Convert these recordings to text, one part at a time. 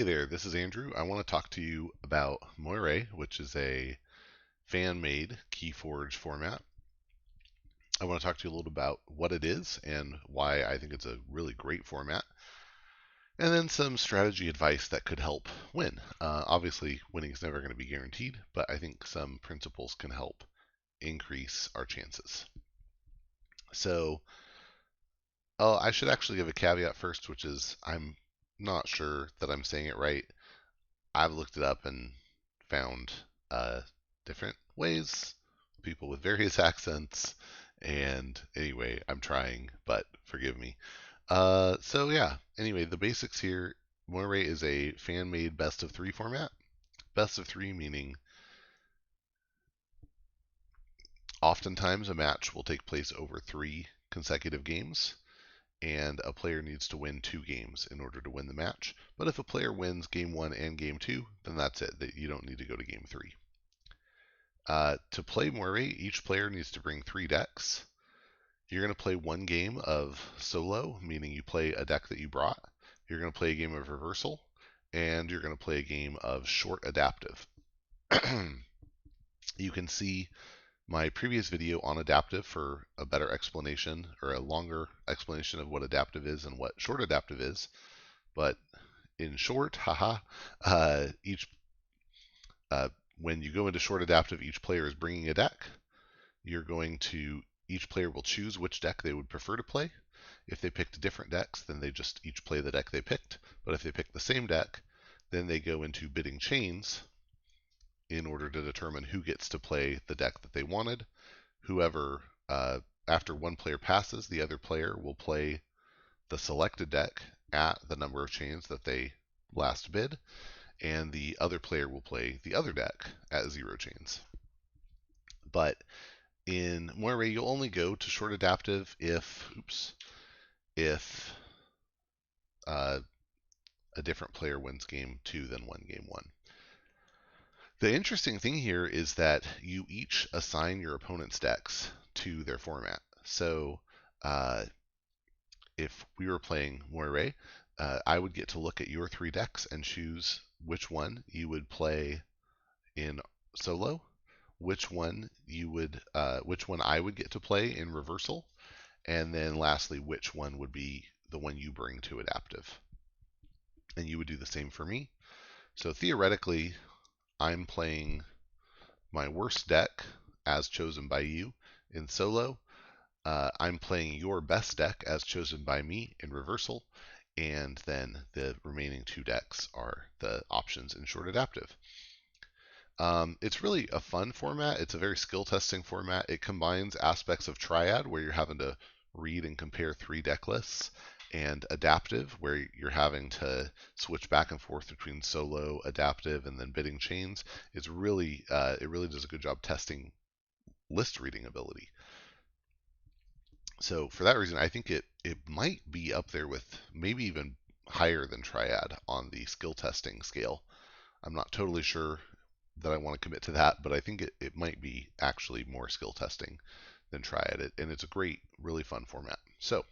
Hey there, this is Andrew. I want to talk to you about Moirai, which is a fan-made Keyforge format. I want to talk to you a little about what it is and why I think it's a really great format, and then some strategy advice that could help win. Obviously, winning is never going to be guaranteed, but I think some principles can help increase our chances. So, I should actually give a caveat first, which is I'm not sure that I'm saying it right. I've looked it up and found different ways, people with various accents, and anyway, I'm trying, but forgive me. So yeah, anyway, the basics here. Moirai is a fan-made best of three format. Best of three meaning oftentimes a match will take place over 3 consecutive games, and a player needs to win 2 games in order to win the match. But if a player wins game 1 and game 2, then that's it. That you don't need to go to game 3. To play Moirai, each player needs to bring 3 decks. You're going to play 1 game of solo, meaning you play a deck that you brought. You're going to play a game of reversal, and you're going to play a game of short adaptive. You can see my previous video on adaptive for a better explanation or a longer explanation of what adaptive is and what short adaptive is. But in short, each when you go into short adaptive, each player is bringing a deck. Each player will choose which deck they would prefer to play. If they picked different decks, then they just each play the deck they picked. But if they pick the same deck, then they go into bidding chains in order to determine who gets to play the deck that they wanted. Whoever, after one player passes, the other player will play the selected deck at the number of chains that they last bid, and the other player will play the other deck at 0 chains. But in Moirai, you'll only go to short adaptive if a different player wins game 2 than won game 1. The interesting thing here is that you each assign your opponent's decks to their format. So if we were playing Moirai, I would get to look at your 3 decks and choose which one you would play in solo, which one I would get to play in reversal, and then lastly, which one would be the one you bring to adaptive. And you would do the same for me. So theoretically, I'm playing my worst deck as chosen by you in solo. I'm playing your best deck as chosen by me in reversal, and then the remaining 2 decks are the options in short adaptive. It's really a fun format. It's a very skill testing format. It combines aspects of Triad, where you're having to read and compare 3 deck lists, and adaptive, where you're having to switch back and forth between solo, adaptive, and then bidding chains. It really does a good job testing list reading ability. So for that reason, I think it might be up there with maybe even higher than Triad on the skill testing scale. I'm not totally sure that I want to commit to that, but I think it might be actually more skill testing than Triad. And it's a great, really fun format. So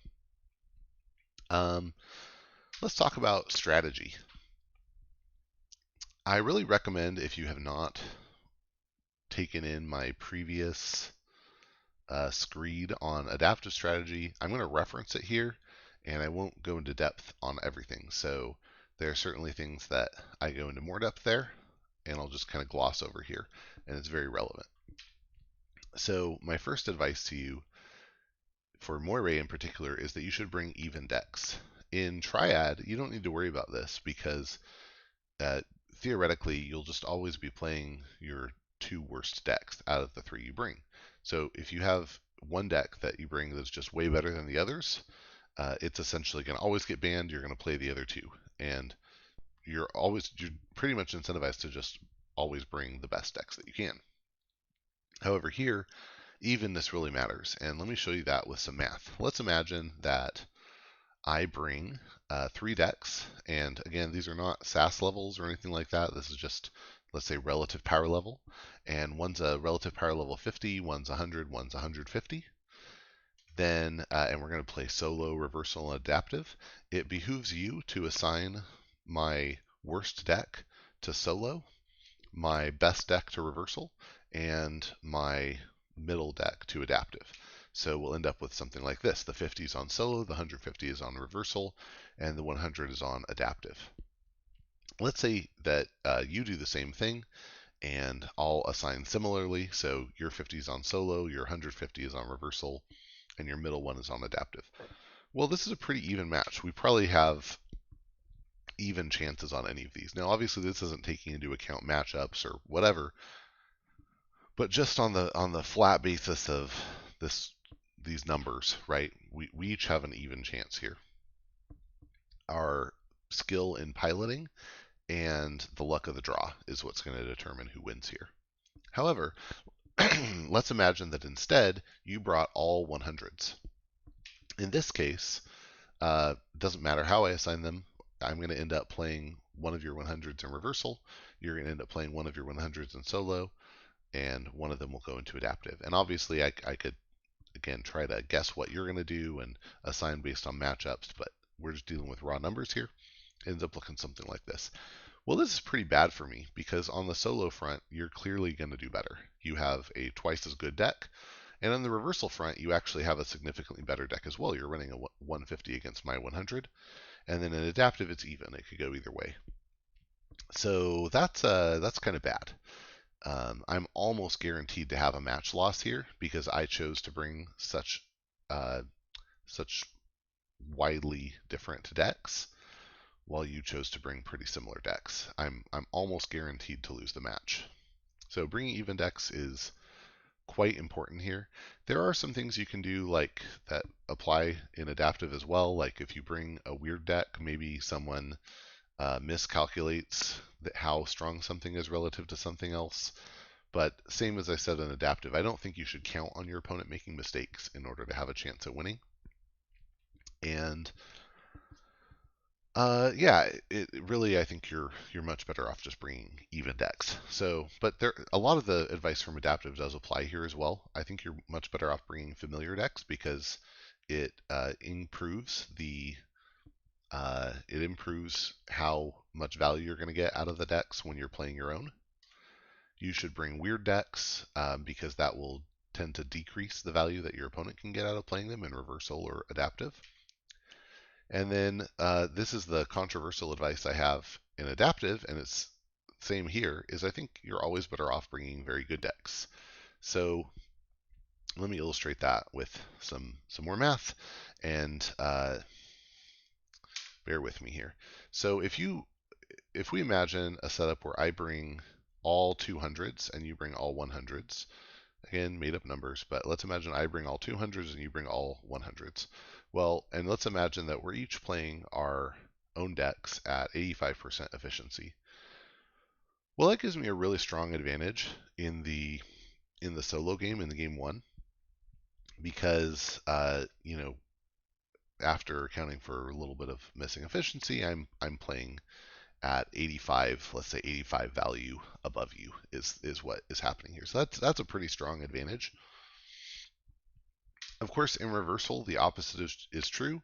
let's talk about strategy. I really recommend, if you have not taken in my previous screed on adaptive strategy, I'm going to reference it here, and I won't go into depth on everything. So there are certainly things that I go into more depth there, and I'll just kind of gloss over here, and it's very relevant. So my first advice to you for Moirai in particular is that you should bring even decks. In Triad, you don't need to worry about this because theoretically you'll just always be playing your 2 worst decks out of the 3 you bring. So if you have one deck that you bring that's just way better than the others, it's essentially going to always get banned. You're going to play the other 2, and you're pretty much incentivized to just always bring the best decks that you can. However, here, evenness really matters, and let me show you that with some math. Let's imagine that I bring 3 decks, and again, these are not SAS levels or anything like that. This is just, let's say, relative power level, and one's a relative power level 50, one's 100, one's 150. Then, and we're going to play solo, reversal, and adaptive. It behooves you to assign my worst deck to solo, my best deck to reversal, and my middle deck to adaptive. So we'll end up with something like this. The 50 is on solo, the 150 is on reversal, and the 100 is on adaptive. Let's say that you do the same thing, and I'll assign similarly. So your 50 is on solo, your 150 is on reversal, and your middle one is on adaptive. Well, this is a pretty even match. We probably have even chances on any of these. Now, obviously, this isn't taking into account matchups or whatever, but just on the flat basis of these numbers, right? We each have an even chance here. Our skill in piloting and the luck of the draw is what's going to determine who wins here. However, let's imagine that instead you brought all 100s. In this case, doesn't matter how I assign them, I'm going to end up playing one of your 100s in reversal, you're going to end up playing one of your 100s in solo, and one of them will go into adaptive. And obviously I could, again, try to guess what you're going to do and assign based on matchups, but we're just dealing with raw numbers here. It ends up looking something like this. Well, this is pretty bad for me because on the solo front, you're clearly going to do better. You have a twice as good deck. And on the reversal front, you actually have a significantly better deck as well. You're running a 150 against my 100. And then in adaptive, it's even. It could go either way. So that's kind of bad. I'm almost guaranteed to have a match loss here because I chose to bring such widely different decks, while you chose to bring pretty similar decks. I'm almost guaranteed to lose the match. So bringing even decks is quite important here. There are some things you can do like that apply in adaptive as well. Like if you bring a weird deck, maybe someone miscalculates how strong something is relative to something else. But same as I said in adaptive, I don't think you should count on your opponent making mistakes in order to have a chance at winning. And yeah, it really, I think you're much better off just bringing even decks. So, but a lot of the advice from adaptive does apply here as well. I think you're much better off bringing familiar decks because it improves how much value you're going to get out of the decks when you're playing your own. You should bring weird decks because that will tend to decrease the value that your opponent can get out of playing them in reversal or adaptive. And then this is the controversial advice I have in adaptive, and it's same here, is I think you're always better off bringing very good decks. So let me illustrate that with some more math, and bear with me here. So if we imagine a setup where I bring all 200s and you bring all 100s, again, made up numbers, but let's imagine I bring all 200s and you bring all 100s. Well, and let's imagine that we're each playing our own decks at 85% efficiency. Well, that gives me a really strong advantage in the solo game, in the game one, because after accounting for a little bit of missing efficiency, I'm playing at 85, let's say 85 value above you is what is happening here. So that's a pretty strong advantage. Of course, in reversal, the opposite is true,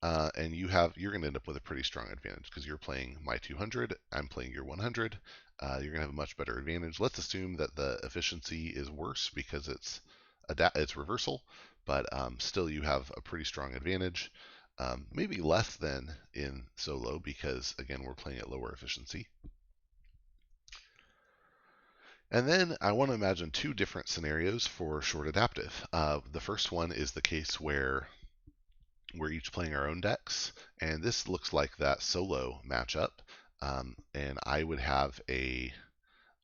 and you're going to end up with a pretty strong advantage because you're playing my 200, I'm playing your 100. You're going to have a much better advantage. Let's assume that the efficiency is worse because it's reversal, but still you have a pretty strong advantage. Maybe less than in solo because, again, we're playing at lower efficiency. And then I want to imagine two different scenarios for short adaptive. The first one is the case where we're each playing our own decks, and this looks like that solo matchup, and I would have an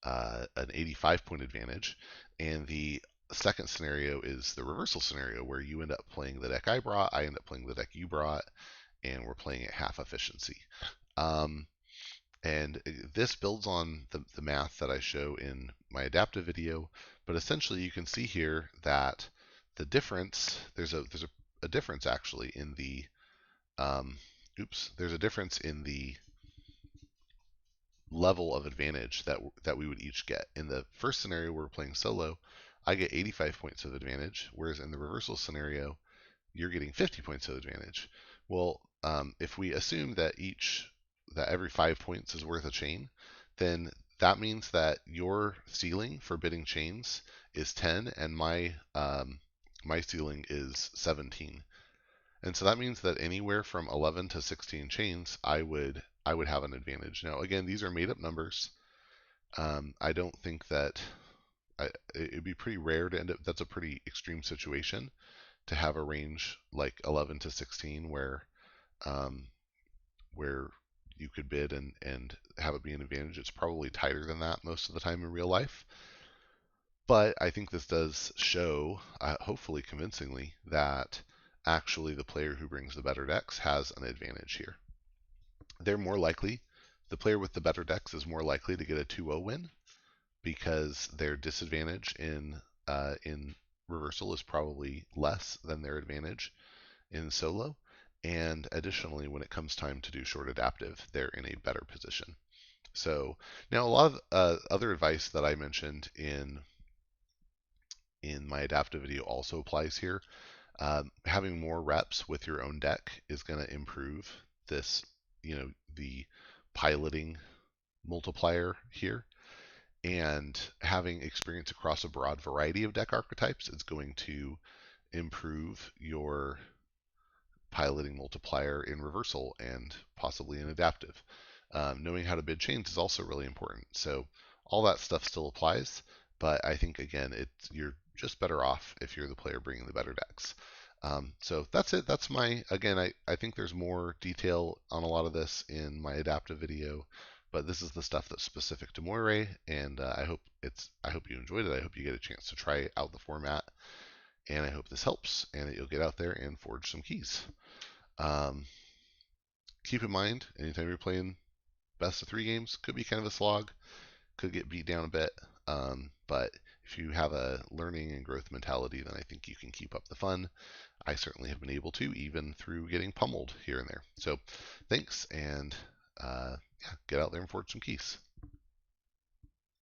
85-point advantage, and the second scenario is the reversal scenario where you end up playing the deck I brought, I end up playing the deck you brought, and we're playing at half efficiency. And this builds on the math that I show in my adaptive video, but essentially you can see here that the difference, there's a difference actually in the, there's a difference in the level of advantage that we would each get. In the first scenario where we're playing solo, I get 85 points of advantage, whereas in the reversal scenario, you're getting 50 points of advantage. Well, if we assume that each that every 5 points is worth a chain, then that means that your ceiling for bidding chains is 10, and my ceiling is 17. And so that means that anywhere from 11 to 16 chains, I would have an advantage. Now, again, these are made up numbers. I don't think that it'd be pretty rare to end up. That's a pretty extreme situation to have a range like 11 to 16 um, where you could bid and have it be an advantage. It's probably tighter than that most of the time in real life. But I think this does show, hopefully convincingly, that actually the player who brings the better decks has an advantage here. They're more likely, the player with the better decks is more likely to get a 2-0 win because their disadvantage in reversal is probably less than their advantage in solo. And additionally, when it comes time to do short adaptive, they're in a better position. So now a lot of other advice that I mentioned in my adaptive video also applies here. Having more reps with your own deck is going to improve this, the piloting multiplier here. And having experience across a broad variety of deck archetypes is going to improve your piloting multiplier in reversal and possibly in adaptive. Knowing how to bid chains is also really important. So all that stuff still applies, but I think again, you're just better off if you're the player bringing the better decks. So that's it. That's again, I think there's more detail on a lot of this in my adaptive video, but this is the stuff that's specific to Moirai, and I hope you enjoyed it. I hope you get a chance to try out the format, and I hope this helps and that you'll get out there and forge some keys. Keep in mind, anytime you're playing best of 3 games, could be kind of a slog, could get beat down a bit. But if you have a learning and growth mentality, then I think you can keep up the fun. I certainly have been able to, even through getting pummeled here and there. So thanks, and yeah, get out there and forge some keys.